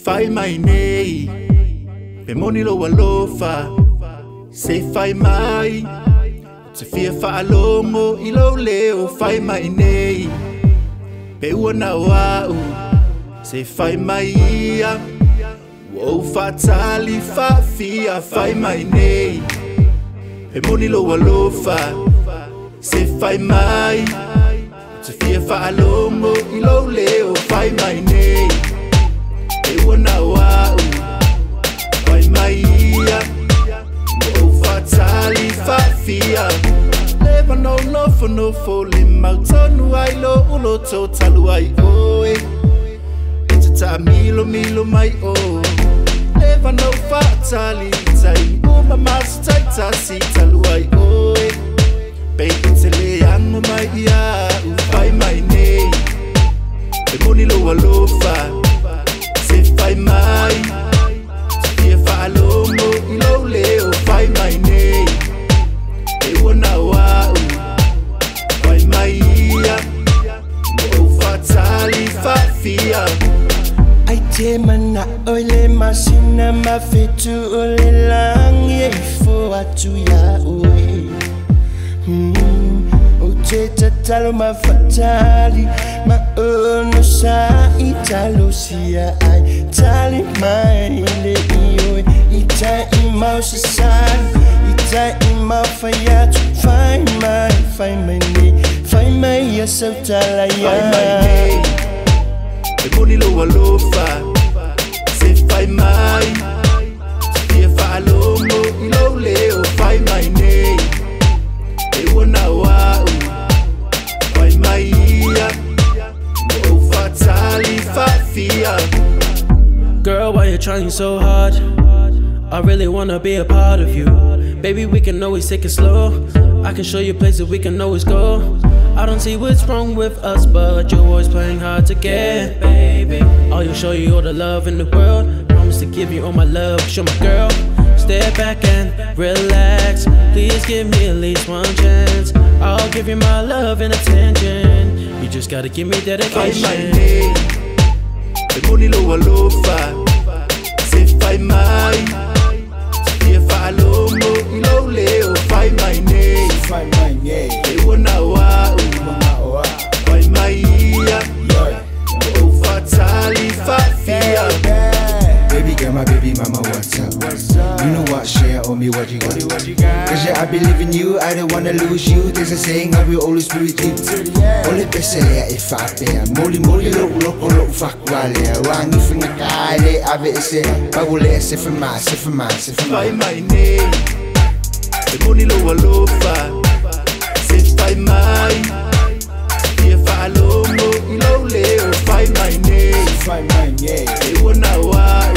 fai mai nei pe moni lo alofa se fai mai se fia fa longo I lo leo fai mai nei pe una wau se fai mai ia wo fatali fa fia fai mai nei pe moni lo alofa se fai mai se fia fa longo I lo leo fai mai nei pe una wau fai mai ia wo fatali fa fia leva no for limau tonu ai lo ulo totalu ai oe ta milo mai o leva no fatali tai uma mas tai ta si talu ai oe pe itele amo mai ia u fai mai nei e moni lo alofa se fai mai se fa longo I lo leo fai mai nei e una wau fai mai ia o fatali fa fia ai te mana oile masina mafetu ole langi e fo atu ya oi o te tatalo mafatali ma ono sa italo sia ai tali mai le ioi ita imau sa ita imau fayatu fai mai ni fai mai ya sautala ya fai mai nei e moni lo alofa se fai mai se fa longo I lo leo fai mai nei e una wau fai mai ia wo fatali fa fia. Girl, why you trying so hard? I really wanna be a part of you. Baby, we can always take it slow. I can show you places we can always go. I don't see what's wrong with us, but you're always playing hard to get, baby. I'll show you all the love in the world. Promise to give you all my love, show my girl. Step back and relax. Please give me at least one chance. I'll give you my love and attention. You just gotta give me dedication. Fai mai nei, e moni lo alofa. Se fai mai, se fa longo I lo leo fai mai nei. fai mai nei E una wau fai mai ia wo fatali fa fia. Baby girl, my baby mama, what's up? You know what, share on me what you got. Cause yeah, I believe in you, I don't wanna lose you. There's a saying, I will always be with you. Only best if I pay. Moli lo fuck wale. Wangi finga kale, ave ese. Bagule se for my. Fai mai nei, e moni lo alofa. Se fai mai, se fa longo I lo leo fai mai nei. fai mai nei E una wau